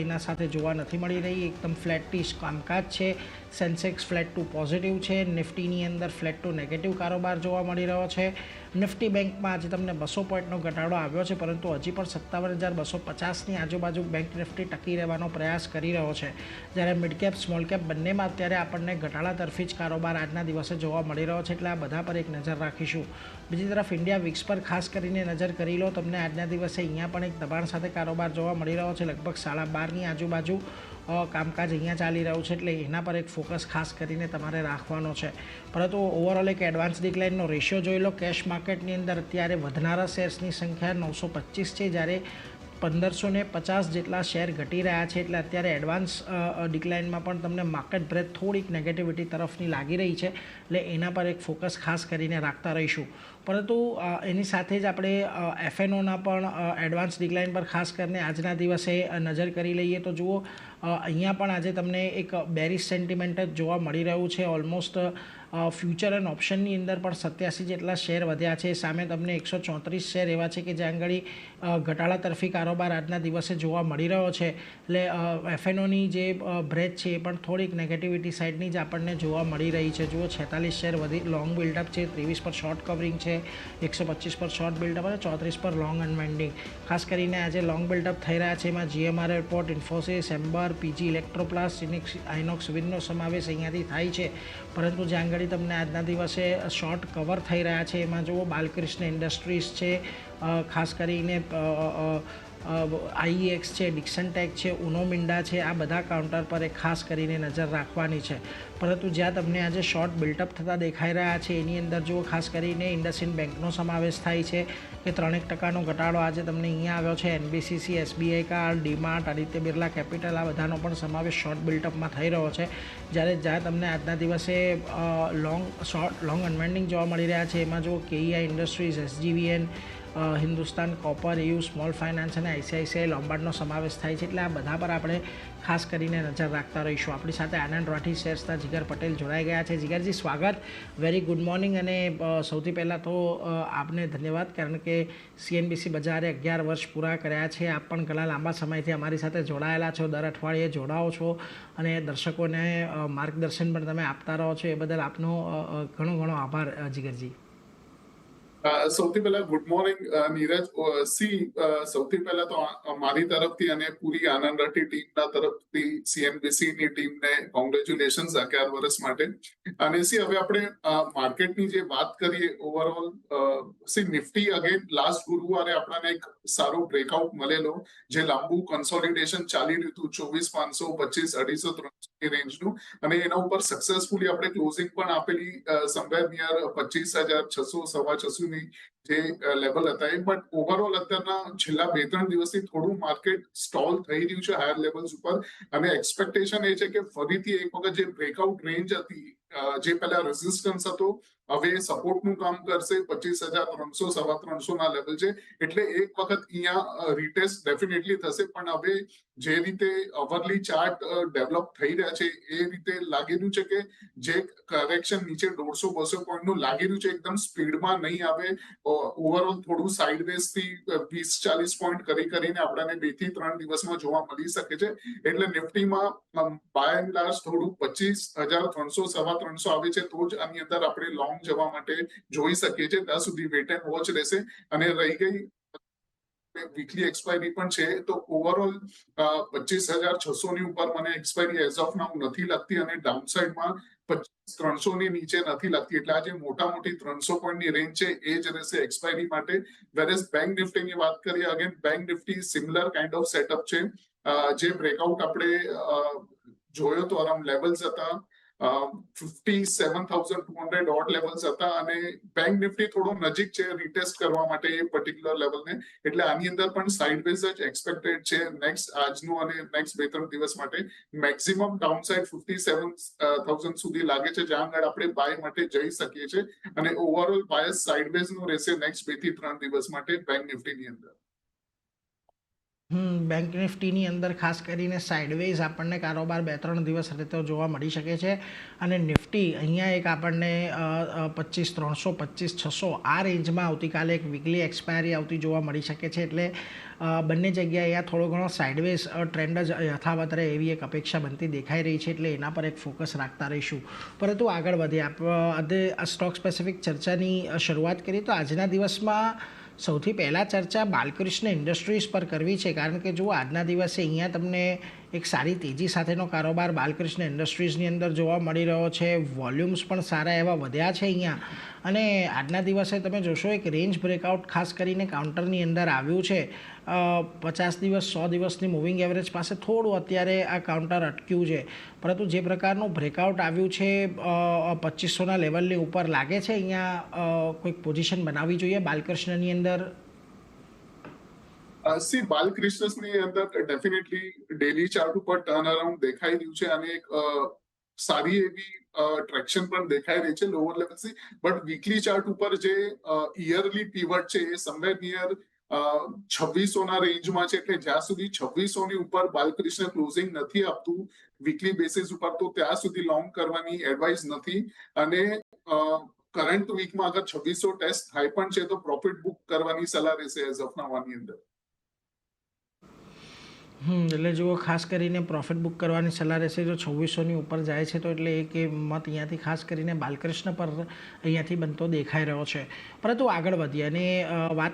એના સાથે જોવા નથી મળી રહી. એકદમ ફ્લેટિશ કામકાજ છે. સેન્સેક્સ ફ્લેટ ટુ પોઝિટિવ છે. નિફ્ટીની અંદર ફ્લેટ ટુ નેગેટિવ કારોબાર જોવા મળી રહ્યો છે. નિફ્ટી બેંકમાં આજે તમને 200 પોઈન્ટનો ઘટાડો આવ્યો છે, પરંતુ હજી પણ 57,250ની આજુબાજુ બેંક નિફ્ટી ટકી રહેવાનો પ્રયાસ કરી રહ્યો છે. જ્યારે મિડ કેપ સ્મોલ કેપ બંનેમાં અત્યારે આપણને ઘટાડા તરફી જ કારોબાર આજના દિવસે જોવા મળી રહ્યો છે, એટલે આ બધા પર એક નજર રાખીશું. બીજી તરફ ઇન્ડિયા વિક્સ પર ખાસ કરીને નજર કરી લો. તમને આજના દિવસે અહીંયા પણ એક દબાણ સાથે કારોબાર જોવા મળી રહ્યો છે. લગભગ 12.5ની આજુબાજુ કામકાજ અહીંયા ચાલી રહ્યું છે, એટલે એના પર એક ફોકસ ખાસ કરીને તમારે રાખવાનો છે. પરંતુ ઓવરઓલ એક એડવાન્સ ડિક્લાઇનનો રેશિયો જોઈ લો. કેશ માર્કેટની અંદર અત્યારે વધનારા શેર્સની સંખ્યા 925 છે, જ્યારે 1550 જેટલા શેર ઘટી રહ્યા છે. એટલે અત્યારે એડવાન્સ ડિક્લાઇનમાં પણ તમને માર્કેટ બ્રેથ થોડીક નેગેટિવિટી તરફની લાગી રહી છે, એટલે એના પર એક ફોકસ ખાસ કરીને રાખતા રહીશું. પરંતુ એની સાથે જ આપણે એફએનઓના પણ એડવાન્સ ડિક્લાઇન પર ખાસ કરીને આજના દિવસે નજર કરી લઈએ તો જુઓ, અહીંયા પણ આજે તમને એક બેરિશ સેન્ટિમેન્ટ જ જોવા મળી રહ્યું છે. ઓલમોસ્ટ ફ્યુચર એન્ડ ઓપ્શનની અંદર પણ 87 જેટલા શેર વધ્યા છે. સામે તમને 134 શેર એવા છે કે જ્યાં આગળ ઘટાડા તરફી કારોબાર આજના દિવસે જોવા મળી રહ્યો છે. એટલે એફએનઓની જે બ્રેથ છે એ પણ થોડીક નેગેટિવિટી સાઇડની જ આપણને જોવા મળી રહી છે. જુઓ, 46 શેર વધી લોંગ બિલ્ડઅપ છે, 23 પર શોર્ટ કવરિંગ છે, 125 પર શોર્ટ બિલ્ડઅપ અને 34 પર લોંગ અનવાઇન્ડિંગ. ખાસ કરીને આજે લોંગ બિલ્ડઅપ થઈ રહ્યા છે. એમાં જીએમઆર એરપોર્ટ, ઇન્ફોસિસ, એમ્બર, પીજી ઇલેક્ટ્રોપ્લાસ્ટ, આઇનોક્સ વિનનો સમાવેશ અહીંયાથી થાય છે. પરંતુ જ્યાં આગળ તમને આજના દિવસે શોર્ટ કવર થઈ રહ્યા છે એમાં જુઓ, બાલકૃષ્ણ ઇન્ડસ્ટ્રીઝ છે, ખાસ કરીને આઈએક્સ છે, ડિક્સન ટેક છે, ઉનો મિન્ડા છે, આ બધા કાઉન્ટર પર એક ખાસ કરીને નજર રાખવાની છે. પરંતુ જ્યાં તમને આજે શોર્ટ બિલ્ટઅપ થતા દેખાઈ રહ્યા છે એની અંદર જુઓ, ખાસ કરીને ઇન્ડસઇન્ડ બેંકનો સમાવેશ થાય છે કે 3% ઘટાડો આજે તમને અહીંયા આવ્યો છે. NBCC, SBI card, DMart, Aditya Birla capital, આ બધાનો પણ સમાવેશ શોર્ટ બિલ્ટઅપમાં થઈ રહ્યો છે. જ્યાં તમને આજના દિવસે લોંગ અનવાઇન્ડિંગ જોવા મળી રહ્યા છે એમાં જુઓ, KEI Industries, SJVN, Hindustan Copper, EU small finance અને આઈસીઆઈસીઆઈ લોમ્બાર્ડનો સમાવેશ થાય છે. એટલે આ બધા પર આપણે ખાસ કરીને નજર રાખતા રહીશું. આપણી સાથે આનંદ રાઠી શેર્સના જીગર પટેલ જોડાઈ ગયા છે. જીગરજી, સ્વાગત, વેરી ગુડ મોર્નિંગ. અને સૌથી પહેલાં તો આપને ધન્યવાદ, કારણ કે સીએનબીસી બજારે 11 વર્ષ પૂરા કર્યા છે. આપ પણ ઘણા લાંબા સમયથી અમારી સાથે જોડાયેલા છો, દર અઠવાડિયે જોડાઓ છો અને દર્શકોને માર્ગદર્શન પણ તમે આપતા રહો છો. એ બદલ આપનો ઘણો ઘણો આભાર જીગરજી. સૌથી પહેલા ગુડ મોર્નિંગ નીરજ. સૌથી પહેલા તો મારી તરફથી અને પૂરી આનંદ રાઠી ટીમના તરફથી સીએનબીસી ની ટીમને કોંગ્રેચ્યુલેશન્સ 11 વર્ષ માટે. અને હવે આપણે માર્કેટની જે વાત કરીએ ઓવરઓલ, નિફ્ટી અગેન લાસ્ટ ગુરુવારે આપણને એક સારો બ્રેકઆઉટ મળેલો, જે લાંબુ કન્સોલિડેશન ચાલી રહ્યું હતું 24,525, 250, 300 રેન્જનું, અને એના ઉપર સક્સેસફુલી આપણે ક્લોઝિંગ પણ આપેલી સમવેર નિયર 25,600, 6,600 જે લેવલ હતા. બટ ઓવરઓલ અત્યારના છેલ્લા 2-3 દિવસથી થોડું માર્કેટ સ્ટોલ થઈ રહ્યું છે હાયર લેવલ્સ ઉપર, અને એક્સપેક્ટેશન એ છે કે ફરીથી એક વખત જે બ્રેકઆઉટ રેન્જ હતી, જે પહેલા રેઝિસ્ટન્સ હતો, હવે સપોર્ટનું કામ કરશે. 25,300, 3,300 ના લેવલ છે, એટલે એક વખત અહીંયા રીટેસ્ટ ડેફિનેટલી થશે. પણ હવે જે રીતે અવરલી ચાર્ટ ડેવલપ થઈ રહ્યા છે એ રીતે લાગી રહ્યું છે કે જે કરેક્શન નીચે 150-200 પોઈન્ટનું લાગી રહ્યું છે, એકદમ સ્પીડમાં નહીં આવે. ઓવરઓલ થોડું સાઇડવેઝ થી 20-40 પોઈન્ટ કરીને આપણને 2 થી 3 દિવસમાં જોવા મળી શકે છે. એટલે નિફ્ટીમાં બાય એન્ડ લાર્જ થોડું 25,300, 3,300 આવે છે તો જ આની અંદર આપણે લોંગ જવા માટે જોઈ શકીએ છીએ. ત્યાં સુધી વેટ એન્ડ વોચ રહેશે. અને રહી ગઈ વીકલી એક્સપાયરી પણ છે, તો ઓવરઓલ 25,600 ની ઉપર મને એક્સપાયરી એઝ ઓફ નાઉ નથી લાગતી, અને ડાઉનસાઇડમાં 300 ની નીચે નથી લાગતી. એટલે આજે મોટા મોટી 300 પોઈન્ટની રેન્જ છે એ જ રહેશે એક્સપાયરી માટે. વેરેઝ બેંક નિફ્ટીની વાત કરીએ, again bank Nifty similar kind of setup છે. જે બ્રેકઆઉટ આપણે જોયો તો અરાઉન્ડ લેવલ્સ હતા 57,200 ઓડ લેવલ્સ હતા, અને બેંક નિફ્ટી થોડો નજીક છે રીટેસ્ટ કરવા માટે એ પર્ટિક્યુલર લેવલને. એટલે આની અંદર પણ સાઇડવેઝ જ એક્સપેક્ટેડ છે નેક્સ્ટ આજનું અને નેક્સ્ટ 2-3 દિવસ માટે. મેક્સિમમ ડાઉનસાઇડ 57,000 સુધી લાગે છે, જ્યાં આગળ આપણે બાય માટે જઈ શકીએ છીએ. અને ઓવરઓલ બાયસ સાઇડવેઝ નું રહેશે નેક્સ્ટ 2 થી 3 દિવસ માટે બેંક નિફ્ટીની અંદર. બેંક નિફ્ટીની અંદર ખાસ કરીને સાઇડવેઝ આપણને કારોબાર 2-3 દિવસ રહેતો જોવા મળી શકે છે અને નિફ્ટી અહીંયા એક આપણને 25,300 25,600 આ રેન્જમાં આવતીકાલે એક વીકલી એક્સપાયરી આવતી જોવા મળી શકે છે. એટલે બંને જગ્યાએ અહીંયા થોડો ઘણો સાઇડવેઝ ટ્રેન્ડ જ યથાવત રહે એવી એક અપેક્ષા બનતી દેખાઈ રહી છે. એટલે એના પર એક ફોકસ રાખતા રહીશું. પરંતુ આગળ વધીએ આજે સ્ટોક સ્પેસિફિક ચર્ચાની શરૂઆત કરીએ તો આજના દિવસમાં સૌથી પહેલાં ચર્ચા બાલકૃષ્ણ ઇન્ડસ્ટ્રીઝ પર કરવી છે, કારણ કે જુઓ આજના દિવસે અહીંયા તમને એક સારી તેજી સાથેનો કારોબાર બાલકૃષ્ણ ઇન્ડસ્ટ્રીઝની અંદર જોવા મળી રહ્યો છે. વોલ્યુમ્સ પણ સારા એવા વધ્યા છે અહીંયા અને આજના દિવસે તમે જોશો એક રેન્જ બ્રેકઆઉટ ખાસ કરીને કાઉન્ટરની અંદર આવ્યું છે. 50 દિવસ 100 દિવસની મૂવિંગ એવરેજ પાસે થોડું અત્યારે આ કાઉન્ટર અટક્યું છે, પરંતુ જે પ્રકારનું બ્રેકઆઉટ આવ્યું છે 2500ના લેવલની ઉપર લાગે છે અહીંયા કોઈક પોઝિશન બનાવવી જોઈએ બાલકૃષ્ણની અંદર. સી બાલકૃષ્ણની અંદર ડેફિનેટલી ડેલી ચાર્ટ ઉપર ટર્ન અરાઉન્ડ દેખાઈ રહ્યું છે અને એક સારી એવી ટ્રેક્શન પણ દેખાઈ રહી છે લોઅર લેવલથી. બટ વીકલી ચાર્ટ ઉપર જે યરલી પીવટ છે એ સમવેર નિયર 2600ના રેન્જમાં છે. એટલે જ્યાં સુધી 2600ની ઉપર બાલકૃષ્ણ ક્લોઝિંગ નથી આપતું વીકલી બેસિસ ઉપર, તો ત્યાં સુધી લોંગ કરવાની એડવાઇસ નથી. અને કરંટ વીકમાં અગર 2600 ટેસ્ટ થાય પણ છે તો પ્રોફિટ બુક કરવાની સલાહ રહેશે એઝ ઓફ નાઉ આની અંદર. એટલે જુઓ ખાસ કરીને પ્રોફિટ બુક કરવાની સલાહ રહેશે. જો 2600ની ઉપર જાય છે તો એટલે એક મત અહીંયાથી ખાસ કરીને બાલકૃષ્ણ પર અહીંયાથી બનતો દેખાઈ રહ્યો છે. પરંતુ આગળ વધીએ અને વાત